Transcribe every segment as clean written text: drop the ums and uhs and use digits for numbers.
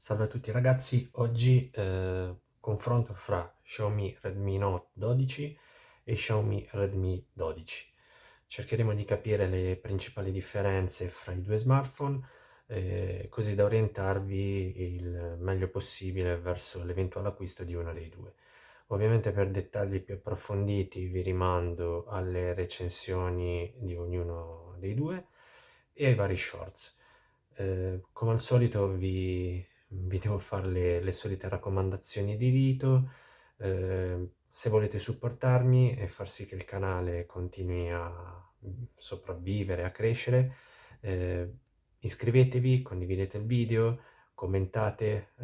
Salve a tutti ragazzi, oggi confronto fra Xiaomi Redmi Note 12 e Xiaomi Redmi 12. Cercheremo di capire le principali differenze fra i due smartphone, così da orientarvi il meglio possibile verso l'eventuale acquisto di uno dei due. Ovviamente per dettagli più approfonditi vi rimando alle recensioni di ognuno dei due e ai vari shorts. Come al solito vi devo fare le solite raccomandazioni di rito. Se volete supportarmi e far sì che il canale continui a sopravvivere, a crescere, eh, iscrivetevi, condividete il video, commentate,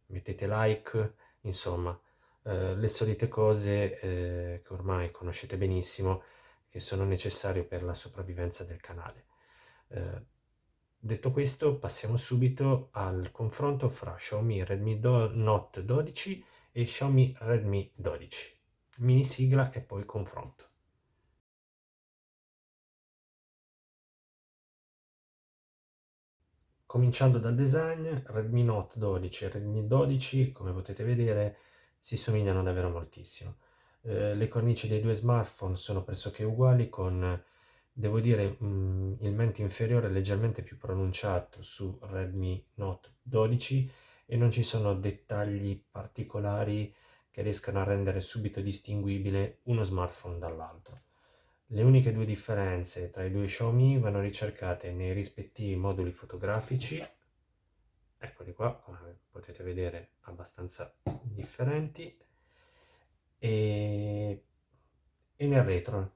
mettete like, insomma, le solite cose che ormai conoscete benissimo, che sono necessarie per la sopravvivenza del canale. Eh, Detto questo, passiamo subito al confronto fra Xiaomi Redmi Note 12 e Xiaomi Redmi 12. Mini sigla e poi confronto. Cominciando dal design, Redmi Note 12 e Redmi 12, come potete vedere, si somigliano davvero moltissimo. Le cornici dei due smartphone sono pressoché uguali con, devo dire, il mento inferiore leggermente più pronunciato su Redmi Note 12 e non ci sono dettagli particolari che riescano a rendere subito distinguibile uno smartphone dall'altro. Le uniche due differenze tra i due Xiaomi vanno ricercate nei rispettivi moduli fotografici, eccoli qua, come potete vedere abbastanza differenti, e, e nel retro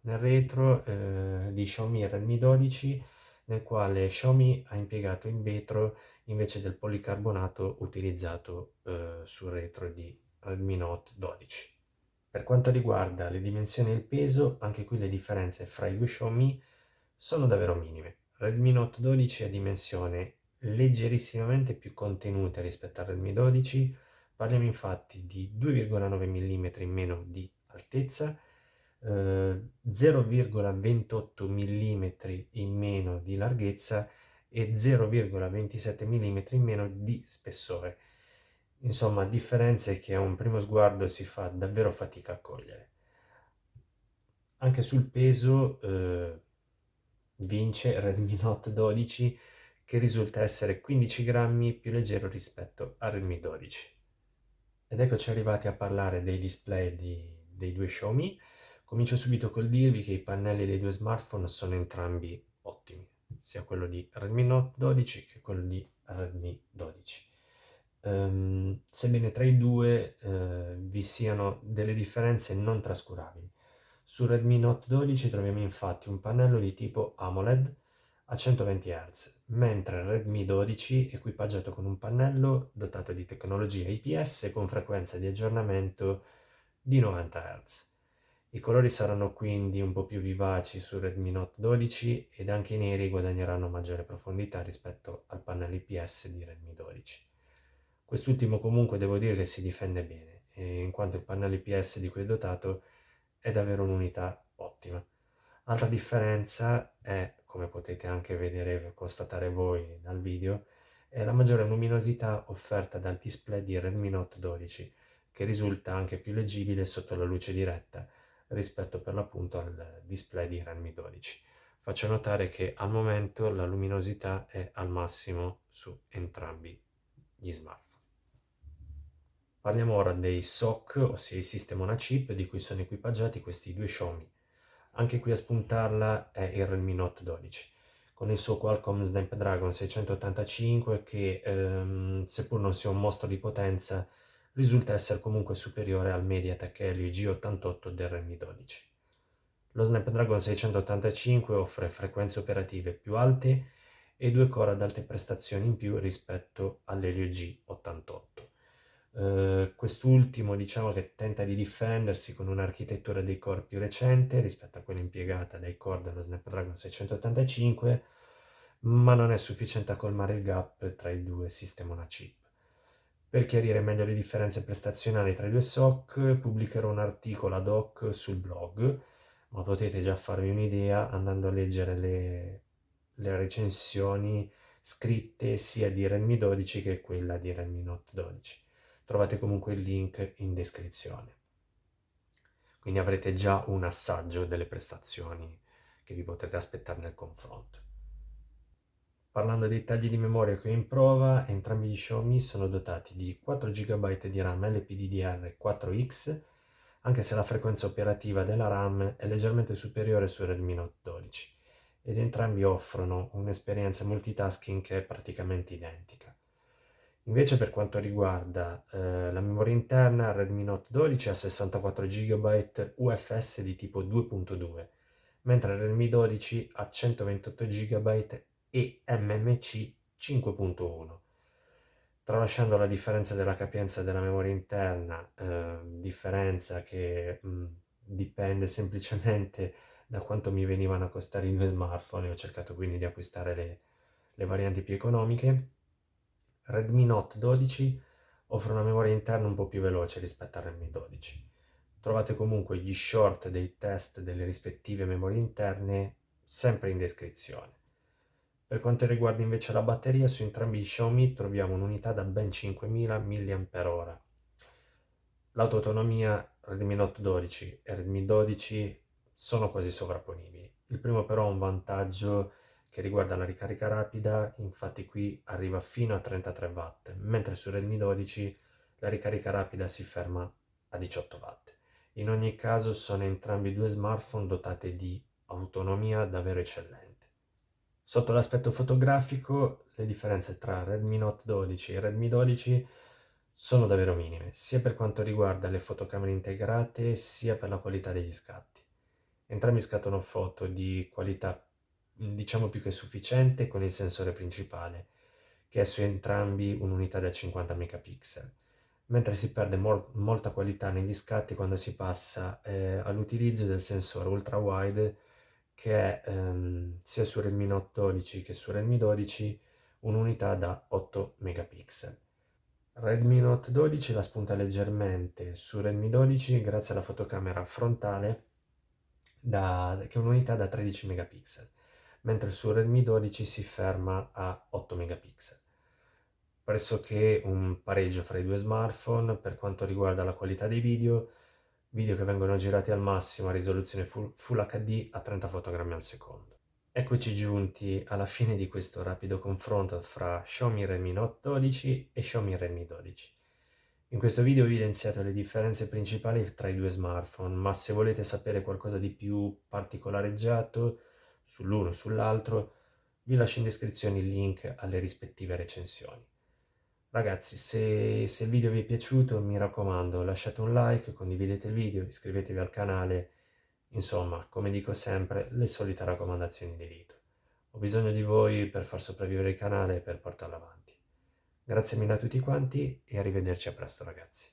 di Xiaomi Redmi 12, nel quale Xiaomi ha impiegato il vetro invece del policarbonato utilizzato sul retro di Redmi Note 12. Per quanto riguarda le dimensioni e il peso, anche qui le differenze fra i due Xiaomi sono davvero minime. Redmi Note 12 ha dimensioni leggerissimamente più contenute rispetto al Redmi 12, parliamo infatti di 2,9 mm in meno di altezza, 0,28 mm in meno di larghezza e 0,27 mm in meno di spessore. Insomma, differenze che a un primo sguardo si fa davvero fatica a cogliere. Anche sul peso vince Redmi Note 12, che risulta essere 15 grammi più leggero rispetto al Redmi 12. Ed eccoci arrivati a parlare dei display dei due Xiaomi. Comincio subito col dirvi che i pannelli dei due smartphone sono entrambi ottimi, sia quello di Redmi Note 12 che quello di Redmi 12. Sebbene tra i due vi siano delle differenze non trascurabili. Su Redmi Note 12 troviamo infatti un pannello di tipo AMOLED a 120 Hz, mentre il Redmi 12 è equipaggiato con un pannello dotato di tecnologia IPS con frequenza di aggiornamento di 90 Hz. I colori saranno quindi un po' più vivaci su Redmi Note 12 ed anche i neri guadagneranno maggiore profondità rispetto al pannello IPS di Redmi 12. Quest'ultimo comunque devo dire che si difende bene, in quanto il pannello IPS di cui è dotato è davvero un'unità ottima. Altra differenza è, come potete anche vedere e constatare voi dal video, è la maggiore luminosità offerta dal display di Redmi Note 12, che risulta anche più leggibile sotto la luce diretta rispetto per l'appunto al display di Redmi 12. Faccio notare che al momento la luminosità è al massimo su entrambi gli smartphone. Parliamo ora dei SoC, ossia i System on a Chip, di cui sono equipaggiati questi due Xiaomi. Anche qui a spuntarla è il Redmi Note 12, con il suo Qualcomm Snapdragon 685 che, seppur non sia un mostro di potenza, risulta essere comunque superiore al MediaTek Helio G88 del Redmi 12. Lo Snapdragon 685 offre frequenze operative più alte e due core ad alte prestazioni in più rispetto all'Helio G88. Quest'ultimo diciamo che tenta di difendersi con un'architettura dei core più recente rispetto a quella impiegata dai core dello Snapdragon 685, ma non è sufficiente a colmare il gap tra i due sistemi on a chip. Per chiarire meglio le differenze prestazionali tra i due SoC, pubblicherò un articolo ad hoc sul blog, ma potete già farvi un'idea andando a leggere le recensioni scritte sia di Redmi 12 che quella di Redmi Note 12. Trovate comunque il link in descrizione. Quindi avrete già un assaggio delle prestazioni che vi potrete aspettare nel confronto. Parlando dei tagli di memoria che ho in prova, entrambi gli Xiaomi sono dotati di 4 GB di RAM LPDDR4X, anche se la frequenza operativa della RAM è leggermente superiore su Redmi Note 12, ed entrambi offrono un'esperienza multitasking che è praticamente identica. Invece per quanto riguarda la memoria interna, Redmi Note 12 ha 64 GB UFS di tipo 2.2, mentre Redmi 12 ha 128 GB e MMC 5.1. Tralasciando la differenza della capienza della memoria interna, differenza che dipende semplicemente da quanto mi venivano a costare i due smartphone, e ho cercato quindi di acquistare le varianti più economiche. Redmi Note 12 offre una memoria interna un po' più veloce rispetto a Redmi 12. Trovate comunque gli short dei test delle rispettive memorie interne sempre in descrizione. Per quanto riguarda invece la batteria, su entrambi i Xiaomi troviamo un'unità da ben 5000 mAh. L'autoautonomia Redmi Note 12 e Redmi 12 sono quasi sovrapponibili. Il primo però ha un vantaggio che riguarda la ricarica rapida, infatti qui arriva fino a 33 watt, mentre su Redmi 12 la ricarica rapida si ferma a 18 watt. In ogni caso sono entrambi due smartphone dotati di autonomia davvero eccellente. Sotto l'aspetto fotografico, le differenze tra Redmi Note 12 e Redmi 12 sono davvero minime, sia per quanto riguarda le fotocamere integrate, sia per la qualità degli scatti. Entrambi scattano foto di qualità, diciamo più che sufficiente, con il sensore principale, che è su entrambi un'unità da 50 megapixel, mentre si perde molta qualità negli scatti quando si passa all'utilizzo del sensore ultra wide, che è sia su Redmi Note 12 che su Redmi 12 un'unità da 8 megapixel. Redmi Note 12 la spunta leggermente su Redmi 12 grazie alla fotocamera frontale che è un'unità da 13 megapixel, mentre su Redmi 12 si ferma a 8 megapixel. Pressoché un pareggio fra i due smartphone per quanto riguarda la qualità dei video che vengono girati al massimo a risoluzione Full HD a 30 fotogrammi al secondo. Eccoci giunti alla fine di questo rapido confronto fra Xiaomi Redmi Note 12 e Xiaomi Redmi 12. In questo video ho evidenziato le differenze principali tra i due smartphone, ma se volete sapere qualcosa di più particolareggiato sull'uno o sull'altro, vi lascio in descrizione il link alle rispettive recensioni. Ragazzi, se il video vi è piaciuto, mi raccomando, lasciate un like, condividete il video, iscrivetevi al canale, insomma, come dico sempre, le solite raccomandazioni di rito. Ho bisogno di voi per far sopravvivere il canale e per portarlo avanti. Grazie mille a tutti quanti e arrivederci a presto, ragazzi.